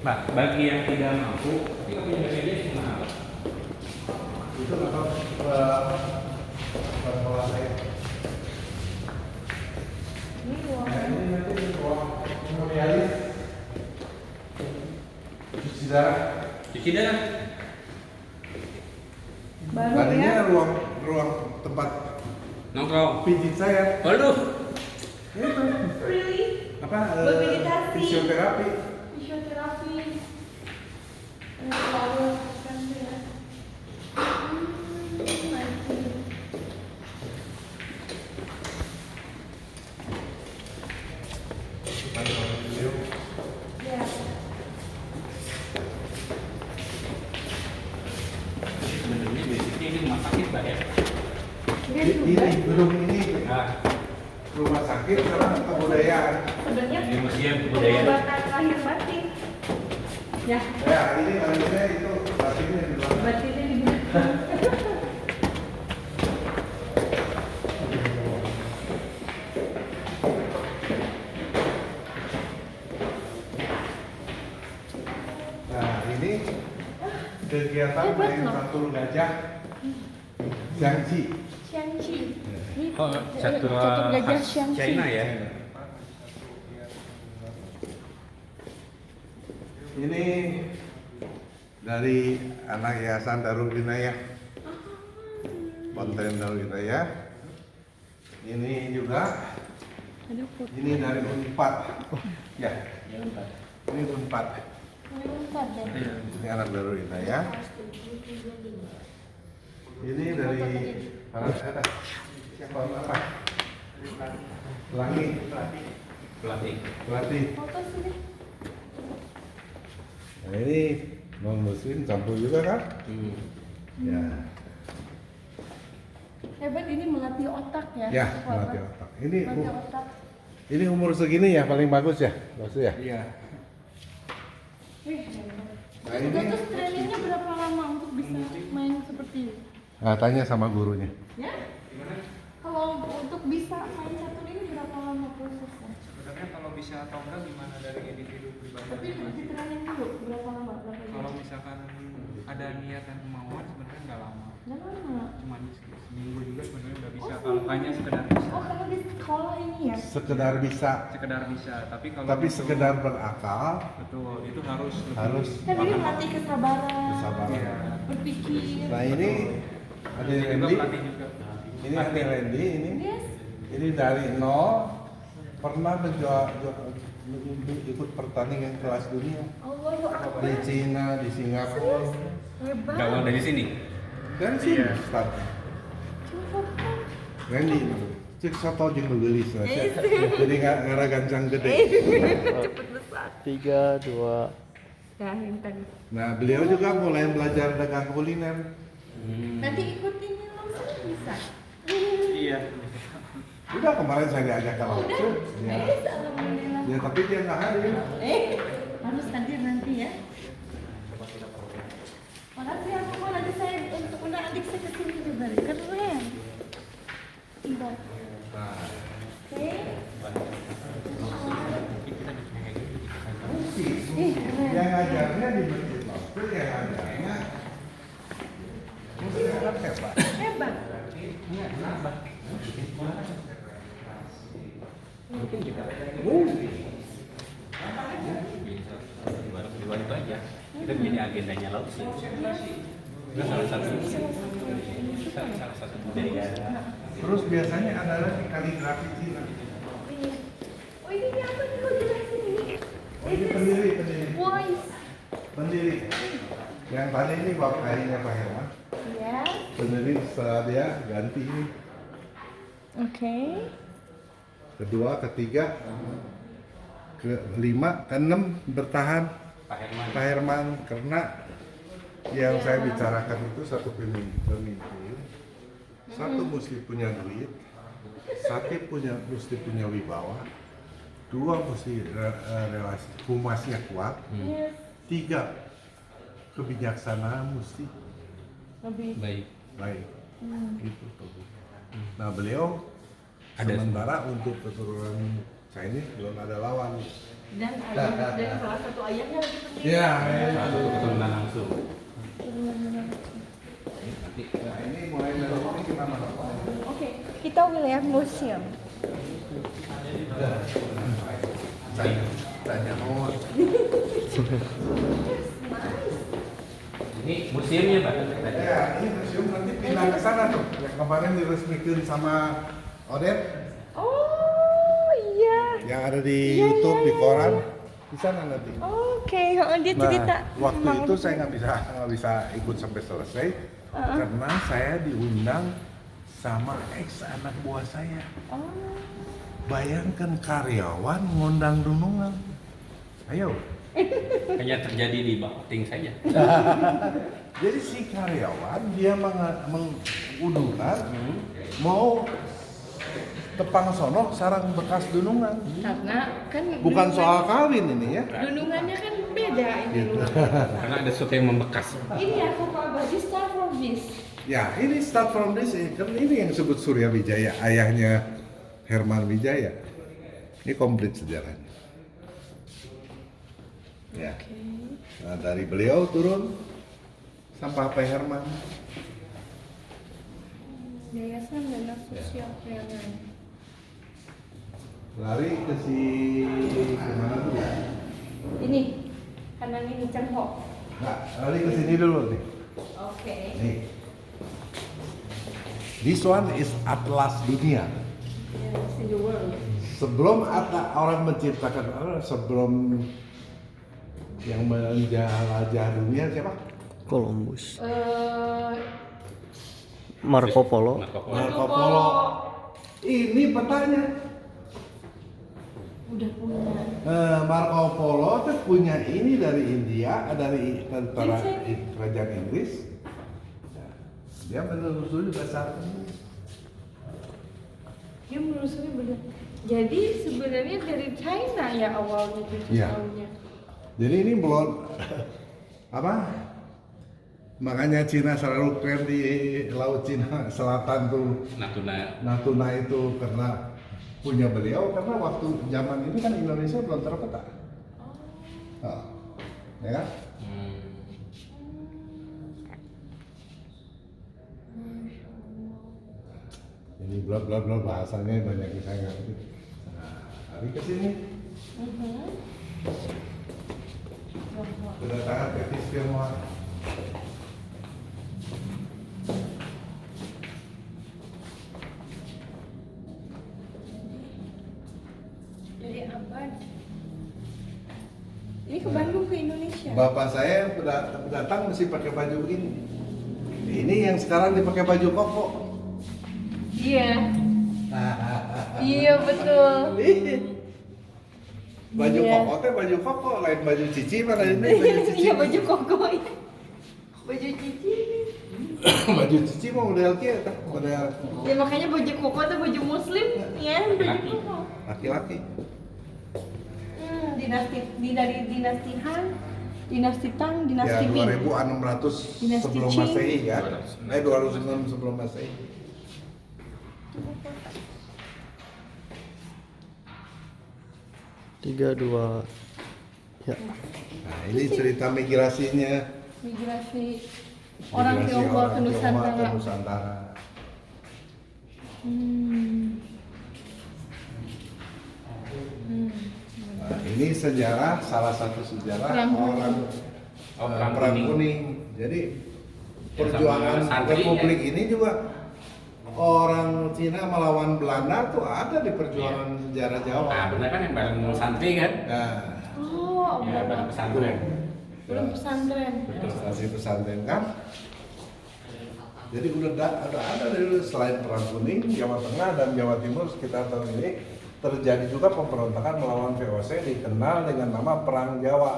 Nah, bagi yang tidak mampu, kita punya BPJS mahal. Itu kalau pola saya. Ini ruang Ini nanti ruang hemodialis, cuci darah. Cuci darah. baru Tadinya ya. ruang tempat Nongkrong. pijit saya. Waduh. Itu Really? apa? Buat meditasi. Fisioterapi. Fisioterapi. Lalu kan ya. I see. Ya. Sebenarnya basicnya ini rumah sakit Mbak ya. Dia juga Ini gedung ini Nah, rumah sakit sama kebudayaan. sebenarnya di museum kebudayaan. pengobatan lahir batin. Ya, Ya ini maksudnya itu batinnya di luar. batinnya digunakan. Nah ini kegiatan Hebat main loh. catur gajah, Xiangqi. Xiangqi. Ini Oh, catur gajah khas Xiangqi. China ya. Ini dari anak yayasan Darul Inayah, Pesantren Darul Inayah. Ini juga, Ada foto. ini dari Unpad. Ya, ini Unpad. Ini empat deh. Ini anak Darul Inayah. Ini dari siapa apa? Pelangi, Pelatih. pelatih. Foto sini. Nah ini non muslim campur juga kan? Ya, Hebat ini melatih otak ya. ya Hebat. melatih otak. Ini Melatih otak. ini umur segini ya paling bagus ya, maksud ya? Iya. Wih, Nah hebat. ini, Terus trainingnya berapa lama untuk bisa main seperti ini? nah, tanya sama gurunya. Ya? Kalau untuk bisa main catur ini berapa lama prosesnya? Sebenarnya kalau bisa atau enggak gimana dari individu pribadi. Tapi di training dulu berapa lama? Berapa Kalau jam? misalkan ada niat dan kemauan sebenarnya nggak lama. Nggak lama. Cuma seminggu juga sebenarnya udah bisa. Oh, Kalau hanya sekedar bisa. Oh, karena di sekolah ini ya? Sekedar bisa, Sekedar bisa. Tapi kalau tapi untuk- sekedar berakal, betul itu harus lebih harus Kan ini melatih kesabaran, kesabaran. Iya. berpikir. Nah ini ada Ini juga Randy, pelatih juga. ini ada Randy, Yes. ini dari nol pernah ikut pertandingan kelas dunia Allahu Akbar. di Cina, di Singapura. Hebat. Gawang dari sini. Dan sih Iya. start. Cuma foto. Randy cek soto jeung nu geulis lah, Cek. Jadi ngara gancang gede. Cepet besar. 3, 2. Ya, yang tadi. Nah beliau juga mulai belajar dagang kuliner. Nanti ikutin yang langsung bisa. Iya. Udah kemarin saya diajak ke laut. Udah. Ya. Bisa, alhamdulillah. Ya tapi dia nggak hadir. Harus hadir nanti ya. Makasih ya, Koko. Nanti saya untuk undang adik saya ke sini juga. Keren. Iya. Nah, Oke. yang ngajarnya di masjid Lofter, yang ngajarnya muslim kan hebat. Hebat. Mungkin juga. Di luar itu aja. Kita menjadi agendanya laut sih. Itu salah satu budaya. Terus biasanya ada lagi kaligrafi Cina. Iya. Oh, ini apa nih? Kok jelasin ini? Oh, ini pendiri. Voice. Pendiri. Yang tadi ini bapaknya Pak Herman. Ya. Pendiri setelah dia ganti ini. Oke. Kedua, ketiga, kelima, keenam bertahan Pak Herman. Pak Herman karena yang saya bicarakan itu satu pemimpin, satu mesti punya duit, satu mesti punya wibawa, dua mesti relasi humasnya kuat, Yes. tiga kebijaksanaan mesti Lebih. Baik. baik. Hmm. Gitu tuh. Nah beliau Ada sementara untuk keturunan Chinese belum ada lawan. Dan ayah dan salah satu ayahnya lagi penting. Ya, Satu keturunan langsung. Nanti nah ini mulai dari sini kita masuk. Oke, kita wilayah museum. Tanya mau. ini museumnya Pak. Ya, ini museum nanti pindah ke sana tuh. Yang kemarin diresmikan sama Odet, Oh iya. yang ada di Iya, YouTube, iya, di iya, koran, iya. di sana nanti. Oke, dia cerita. Nah, waktu Emang itu saya nggak bisa ikut sampai selesai karena saya diundang sama ex anak buah saya. Oh, Bayangkan karyawan ngundang dunungan. Ayo. Hanya terjadi di Baoting saja. Jadi si karyawan dia mengudukan mau tepang sono sarang bekas dunungan. karena kan Bukan soal kawin ini ya. dunungannya kan beda ini. Karena ada sesuatu yang membekas. Ini aku Pak Badi start from this. Ya ini start from this, kan ini yang disebut Surya Wijaya, ayahnya Herman Wijaya. Ini komplit sejarahnya. Ya. Nah, dari beliau turun sampai Pak Herman. Yayasan Dana Sosial Priangan. Lari ke si kemana dulu? Ini kanan ini Cengho. Nah, lari ke sini dulu nih. Oke. Nih. This one is atlas dunia. Yes, in the world. Sebelum orang menciptakan sebelum yang menjelajah dunia siapa? Columbus, Eh, Marco Polo. Marco Polo. Ini petanya. udah punya. Marco Polo tuh punya ini dari India, dari tentara kerajaan Inggris. Dia menelusuri dasar ini. Dia menelusuri benar. Jadi sebenarnya dari China ya awalnya gitu Iya. tahunya. Jadi ini belum apa? Makanya Cina selalu keren di Laut Cina Selatan tuh. Natuna. Natuna itu karena punya beliau, karena waktu zaman ini kan Indonesia belum terpeta. Oh. Ya kan? Ini bla bla bla bahasanya banyak yang saya ngerti. Nah, hari ke sini kedatangan Petis Tionghoa. Dari Abad. Ini ke Bandung ke Indonesia. Bapak saya datang mesti pakai baju begini. Ini yang sekarang dipakai baju koko. Iya. Iya betul. Baju Iya. koko teh baju koko, lain baju cici mana ini baju cici. Iya baju koko ya. Baju cici. Baju cici mah model kieu tah, model Ya makanya baju koko tuh baju muslim ya, baju koko. laki-laki. Dari dinasti Han, dinasti Tang, Ya dinasti Ming. 2600 Dinasti sebelum Qing. Masehi ya. 206 sebelum Masehi. Tiga dua, ya. Nah, ini cerita migrasinya. Migrasi orang Migrasi Tionghoa orang ke Tionghoa Nusantara. ke Nusantara. Hmm. Nah, ini sejarah, salah satu sejarah Perang orang Perang Perang Kuning. Kuning. Jadi Yang perjuangan sama santri, Republik ya? ini juga orang Cina melawan Belanda tuh ada di perjuangan sejarah Jawa. Nah, benar kan yang bareng santri kan? Nah, Oh, Ya, bareng pesantren. belum pesantren. prestasi pesantren kan. Jadi udah ada dari selain Perang Kuning, Jawa Tengah dan Jawa Timur sekitar tahun ini terjadi juga pemberontakan melawan VOC dikenal dengan nama Perang Jawa,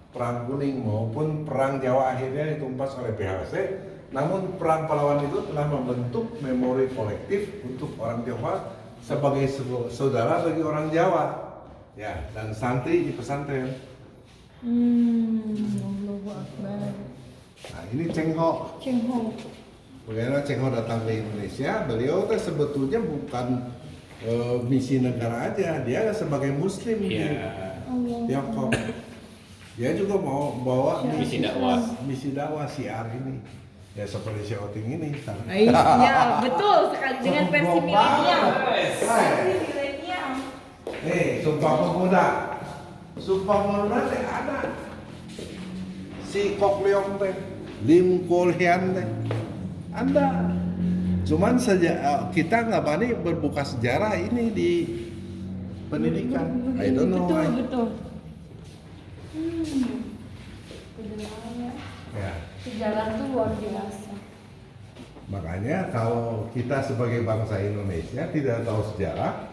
Perang Kuning maupun Perang Jawa akhirnya ditumpas oleh VOC. Namun perang pahlawan itu telah membentuk memori kolektif untuk orang Tionghoa sebagai saudara bagi orang Jawa, ya, dan santri di pesantren. Allahu Akbar. Nah ini Cheng Ho. Cheng Ho. Bagaimana Cheng Ho datang ke Indonesia, beliau teh sebetulnya bukan misi negara aja, dia sebagai Muslim Iya. di Allah. Tiongkok. Dia juga mau bawa Misi dakwah. misi dakwah siar ini. Ya seperti si Oting ini. Iya, betul sekali dengan versi milenial. Hai. Versi milenial. Nih, Sumpah Pemuda. Sumpah Pemuda teh ada. Si Kok Leong teh, Lim Kol Hian teh. Ada. Cuman saja kita nggak berani berbuka sejarah ini di pendidikan. I don't know why. Betul. Sejarahnya. Ya. Sejarah tuh luar biasa. Makanya kalau kita sebagai bangsa Indonesia tidak tahu sejarah,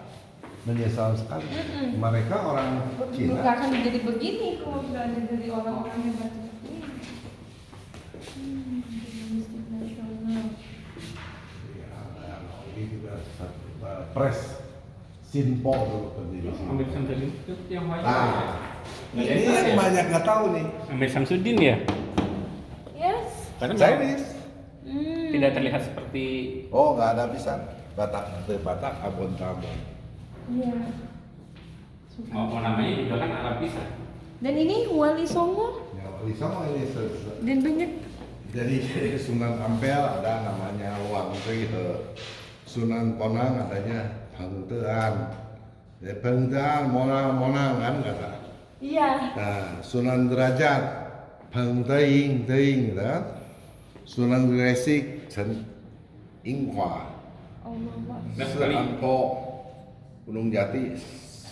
menyesal sekali. Mereka orang Nggak Cina. akan jadi begini kalau nggak ada dari orang-orang hebat seperti ini. Jurnalistik nasional. Ya, ini juga pres Sinpo dulu berdiri sini. Amir Samsudin itu yang banyak. Nah, ini yang banyak nggak tahu nih. Amir Samsudin ya? Yes. Karena Chinese. tidak terlihat seperti Oh, nggak ada bisa. Batak, Batak, Abon Tambon. Iya. mau namanya juga kan Arab bisa. Dan ini Wali Songo Ya, Wali Songo ini dan banyak. jadi Sunan Ampel ada namanya Wang Tri, Sunan Ponang adanya Hangtean. Ya, Hangtean, Monang kan kata. Iya. Nah, Sunan Derajat, Hangteing, Teing, kan? Sunan Gresik, Chen Inghua, Allah Pak. Nah, sekali. Seampo, Gunung Jati,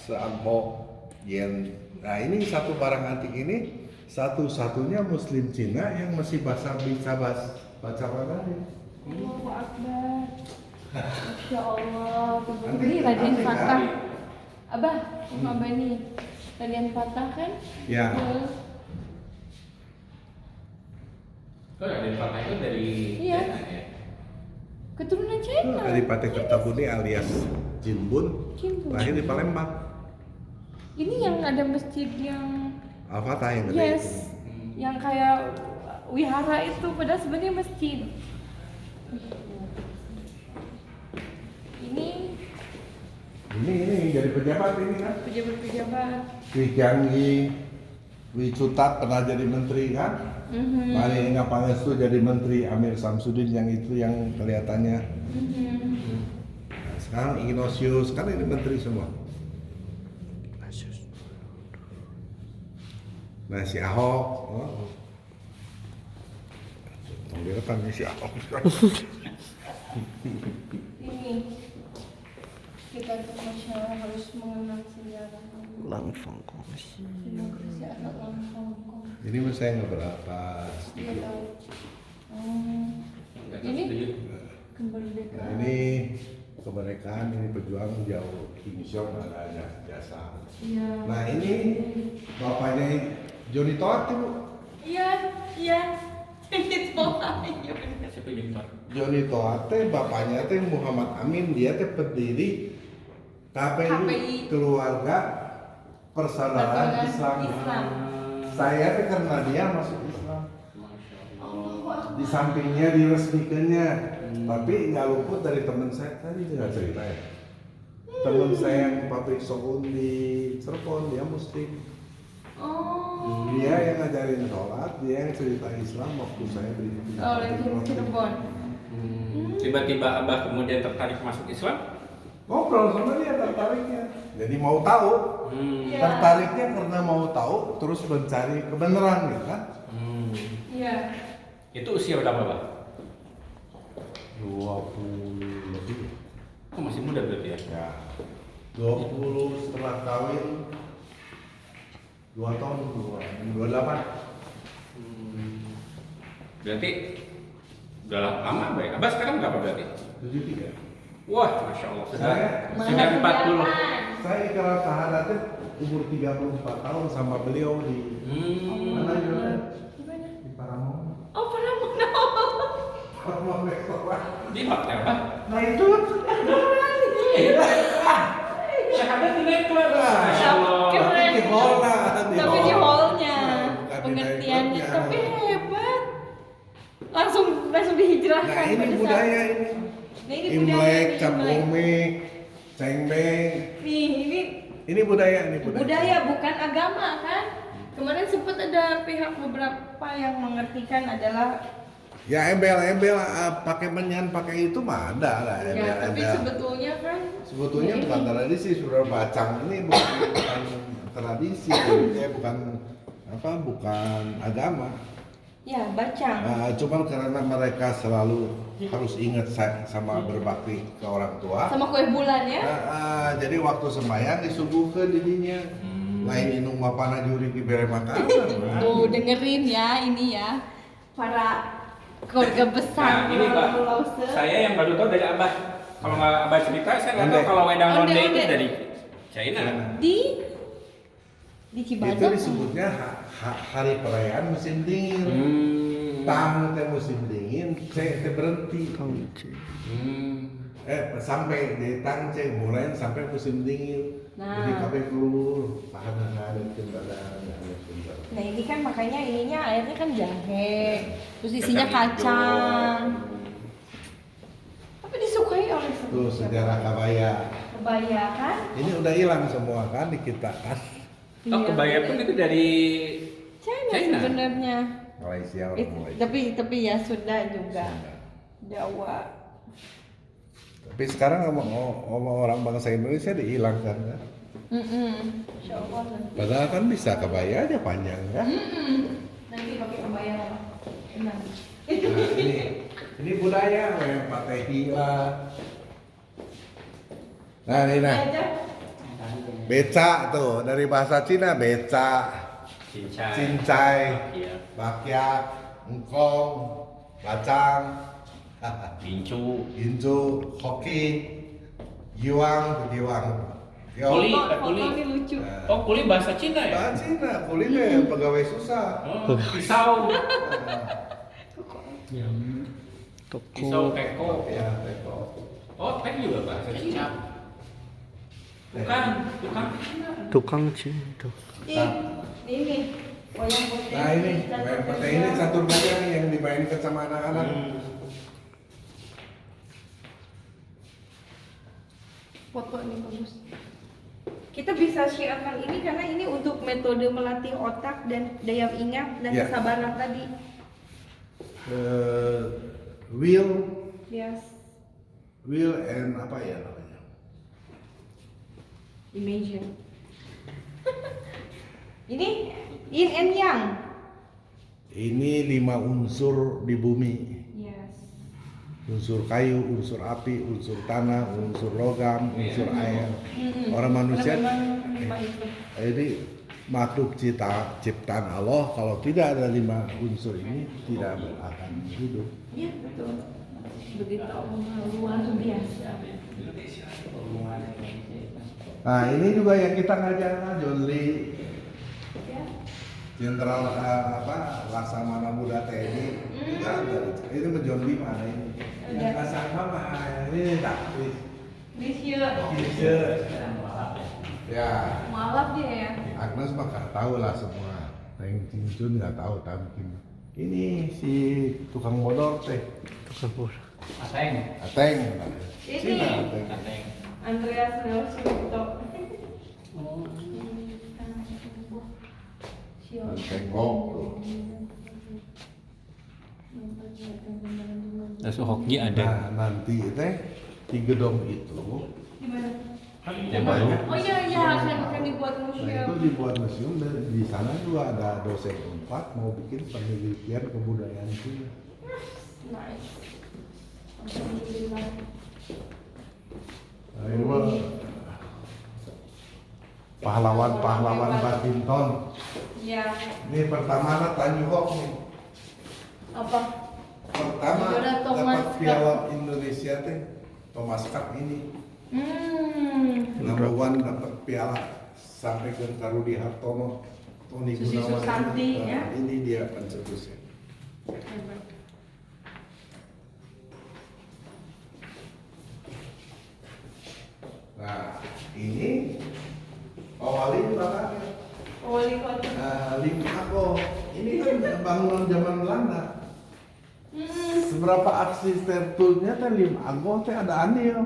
Seampo, Yen. Nah, ini satu barang antik ini satu-satunya Muslim Cina yang masih baca Mandarin. Allahu Akbar. Masya Allah. Nanti- Ini Raden nanti Fatah. cari. Abah, Abah ini Raden Fatah kan? Ya. Oh, dari Fatah itu dari Iya. China ya? Keturunan China. Adipati Kertabudi alias Jimbun, Jimbun. lahir di Palembang. Ini yang ada masjid yang Al-Fatah yang gede. yes, yang kayak wihara itu padahal sebenarnya masjid. Ini jadi pejabat ini kan. Pejabat-pejabat. Wi Kianggi, Wi Cutat pernah jadi menteri kan. Mari Inga Pangestu jadi menteri, Amir Samsudin yang itu yang kelihatannya. Nah, sekarang Ignatius kan ini menteri semua. Nah si Ahok, dia kan si Ahok. Ini kita tuh masyarakat harus mengenal sejarah. Langsung komisi. Demokrasi asal langsung. Ini menurut saya nggak berapa. Dia tahu. Nggak Ini setuju. Nah, kemerdekaan. ini kemerdekaan, ini pejuang jauh Kim Jong ada jasa. Iya. Nah ini bapaknya Joni Toat Bu. Iya, iya. Itu aja. Siapa yang Pak? Joni Toat teh bapaknya teh Muhammad Amin, dia teh pendiri KPI, KPI. Keluarga Persaudaraan Islam. Saya teh karena dia masuk Islam. Di sampingnya diresmikannya, tapi nggak luput dari teman saya tadi juga cerita ya. Teman saya yang pabrik soun di Cirebon, dia Muslim. Oh. Dia yang ngajarin sholat, dia yang cerita Islam waktu saya di Oh, lagi Cirebon. Tiba-tiba Abah kemudian tertarik masuk Islam? Ngobrol sama dia tertariknya. Jadi mau tahu, Iya. tertariknya karena mau tahu, terus mencari kebenaran gitu kan. Iya. Itu usia berapa, Pak? 20 lebih. Oh, masih muda berarti ya? Ya. 20 setelah kawin 2 tahun 28. Berarti udah lama baik. Abah sekarang berapa berarti? 73. Wah, Masya Allah. Sudah, Saya- sudah 40. Saya ikrar sahadatnya umur 34 tahun sama beliau di mana juga? Gimana? Di Paramount. Oh, Paramount. Paramount Restaurant. Di hotel, Pak? Nah itu Syahadat di neklar. Masya Allah. Keren. di hall lah, Tapi di hallnya Bukan di pengertiannya, neklarnya. tapi hebat. Langsung dihijrahkan. Nah ini pada saat- budaya ini. Nah, ini budaya Imlek, nih, Cap Imlek. Gome, Cengbeng. Nih, ini Ini budaya, ini budaya. Budaya bukan agama kan? Kemarin sempat ada pihak beberapa yang mengartikan adalah Ya embel-embel pakai menyan pakai itu mah ada lah ya, tapi embel-embel. sebetulnya kan Sebetulnya ya bukan ini. tradisi, sudah bacang ini bukan tradisi, bukan bukan agama. Ya, bacang. Cuman karena mereka selalu harus ingat sama berbakti ke orang tua. Sama kue bulan ya. Jadi waktu sembahyang disuguhkeun didinya. Lain inung mapana juri dibere makanan. Tuh dengerin ya ini ya para keluarga besar. Nah, ini Pak, Pulau Se. saya yang baru tahu dari Abah. Kalau nggak Abah cerita, saya nggak tahu Onde. kalau wedang Onde, ronde itu onde. dari China. di Itu Cibadak. disebutnya hari perayaan musim dingin. Tang teh musim dingin, teh berhenti. Kangci. Sampai di tang mulai sampai musim dingin. Nah. Jadi kabeh keluar, tahan ada kendaraan, ada kendaraan. Nah ini kan makanya ininya airnya kan jahe, terus isinya Kacang kacang. Tapi disukai oleh Tuh sejarah kabaya. kebaya kan? Ini udah hilang semua kan di kita kan. Oh, Iya. kebaya pun itu dari China, China. sebenarnya. Malaysia orang Malaysia. Tapi ya sudah juga Jawa. Tapi sekarang ngomong orang bangsa Indonesia dihilangkan kan. Insya Allah nanti. Padahal kan bisa kabaya aja panjang kan. Nanti pakai kebaya apa? Enak. Nah, ini budaya yang patehi lah. Nah ini nah, Aja. beca tuh dari bahasa Cina beca, cincai. cincai, Iya. bakyak, engkong, bacang, Bincu. inju, hoki, giwang, giwang. Kuli, Foto kuli. ini lucu. Oh, kuli bahasa Cina ya? Bahasa Cina, kuli deh pegawai susah. Oh, pisau. Pisau Toko. teko. Ya, teko. Oh, tek juga bahasa Cina. Bukan, bukan. Tukang cinta. Ini wayang putih. Nah ini, wayang pete ini catur baca nih yang dimainkan sama anak-anak. Foto ini bagus. Kita bisa sharekan ini karena ini untuk metode melatih otak dan daya ingat dan Ya. kesabaran tadi. Yes. Will and apa ya namanya? Imagine. Ini yin and yang. Ini 5 unsur di bumi. Yes. Unsur kayu, unsur api, unsur tanah, unsur logam, unsur air. Orang manusia Karena memang lima itu. ini makhluk ciptaan Allah. Kalau tidak ada 5 unsur ini tidak akan hidup. Iya betul. Begitu luar biasa. Nah ini juga yang kita ngajar John Lee, Ya. Jenderal Laksamana Muda TNI. Juga ada. Ini John Lee mana ini? Yang kasar mah ini taktis. Bisa. Ya. Malap dia ya. Agnes mah gak tahu lah semua. Yang Cincun nggak tahu tamkin. Ini si tukang bodor teh. Tukang bola. Ateng. Ateng. Ini. Cina Ateng. Ateng. Andreas Nelson. Tengok. Terus hoki Nah nanti teh di gedung itu Gimana? Yang baru. Oh iya iya akan dibuat Nah museum. itu dibuat museum dan di sana juga ada dosen 4 mau bikin penelitian kebudayaan Cina. Nice. Alhamdulillah. Nah, ini mah pahlawan-pahlawan badminton. Iya. Ini pertama Tanyu Hok nih. Apa? Pertama Juara Thomas dapat Cup. piala Indonesia teh Thomas Cup ini. Number 1 dapat piala sampai ke Rudi Hartono, Tony Susi Gunawan. Susanti, Nah, ya. Ini dia pencetusnya. Hebat. Nah, ini awalnya belakangnya. Wali kota. Lim Ago, ini kan bangunan zaman Belanda. Seberapa arsitekturnya teh Lim Ago teh ada andil.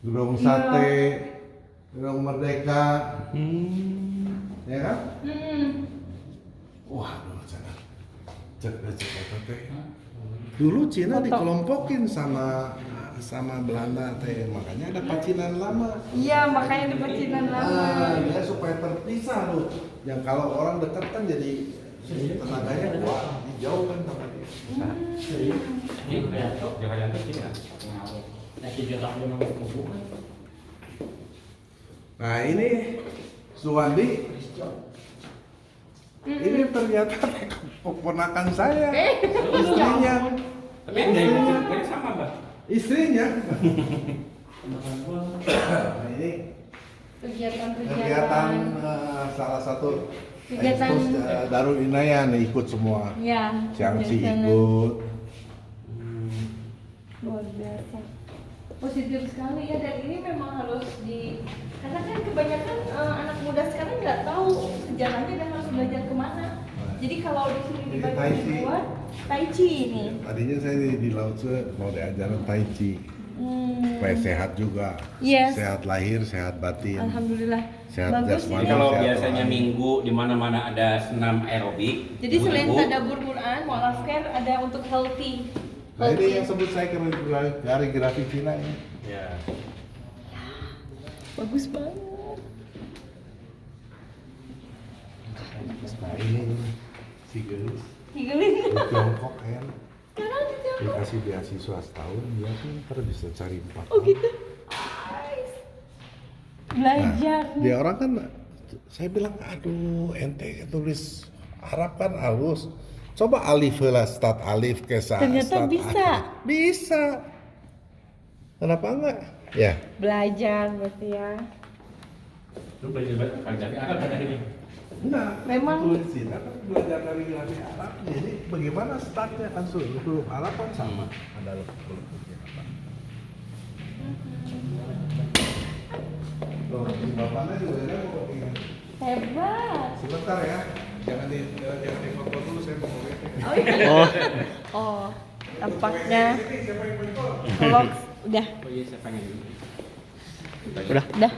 Gedung Iya. sate, Gedung Merdeka, ya kan? Waduh, cek teh. Dulu Cina dikelompokin sama Belanda teh, makanya ada pacinan lama. Iya, makanya ada pacinan lama. Dia supaya terpisah loh. Yang kalau orang dekat kan jadi tenaganya kuat, dijauhkan sama dia. Ini kayak jangan Cina. Nah ini Suwandi, ini ternyata keponakan saya, istrinya. Tapi ini sama, Mbak. Istrinya. Nah, ini kegiatan salah satu Kegiatan Darul Inayah nih ikut semua. ya, Ciangci kegiatan. ikut. Luar biasa. Positif sekali ya, dan ini memang harus karena kan kebanyakan anak muda sekarang nggak tahu sejarahnya dan harus belajar kemana. Jadi kalau di sini Ini dibagi Tai Chi. dua, Tai Chi ini. Tadinya saya di Lao Tse mau diajarin Tai Chi supaya sehat juga. Yes. Sehat lahir, sehat batin. Alhamdulillah. Sehat Bagus jasmani. Jadi kalau sehat biasanya rohani. minggu di mana-mana ada senam aerobik. Jadi selain ibu-ibu, tadabbur Quran, mu'alaf care ada untuk healthy. Nah ini yang sebut saya kaligrafi Cina ini. Ya. Bagus banget. Nah ini si Gelis Digelin. di Tiongkok kan Sekarang di Tiongkok. dikasih beasiswa setahun dia pintar bisa cari 4 Oh gitu. Nice. Belajar. Dia orang kan saya bilang aduh ente tulis Arab kan halus. Coba alif lah, start alif ke Ternyata bisa. Bisa. Kenapa enggak? Ya. Belajar berarti ya. Lu belajar kaligrafi Arab kan ini? Enggak. Memang- Tulis Cina kan belajar kaligrafi Arab. Jadi bagaimana startnya kan huruf Arab kan sama. Ada huruf-hurufnya apa. Tuh, si bapaknya juga ada mau kopinya. Hebat. Sebentar ya. Jangan foto dulu, saya mau lihat. Oh iya. Oh, tampaknya Ini siapa yang foto? vlog udah. Oh iya, saya pengen. Udah. Udah.